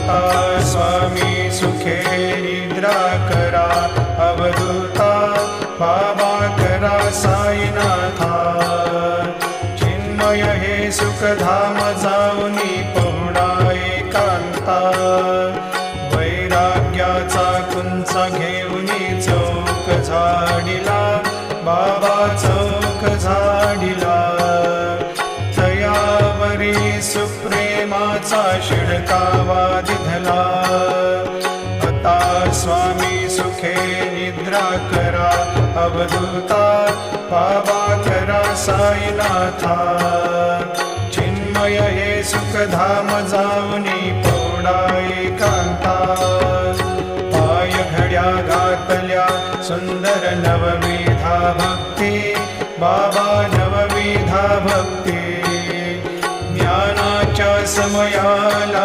आता स्वामी सुखे निद्रा करा, अवधूता बाबा करा साईनाथा। चिन्मय हे सुखधाम जाऊनी पहुडा एकांता, वैराग्याचा कुंचा घेऊनी चौक झाडिला, बाबा चौक झाडिला। तयावरी सुप्रेमाचा शिडकावा दिधला, आता स्वामी सुखे निद्रा करा, अवधूता बाबा करा साईनाथा। चिन्मय हे सुखधाम जाऊनी पहुडा एकांता, पाय घड्या घातल्या सुंदर नवविधा भक्ती, बाबा नवविधा भक्ती। ज्ञानाच्या समयाला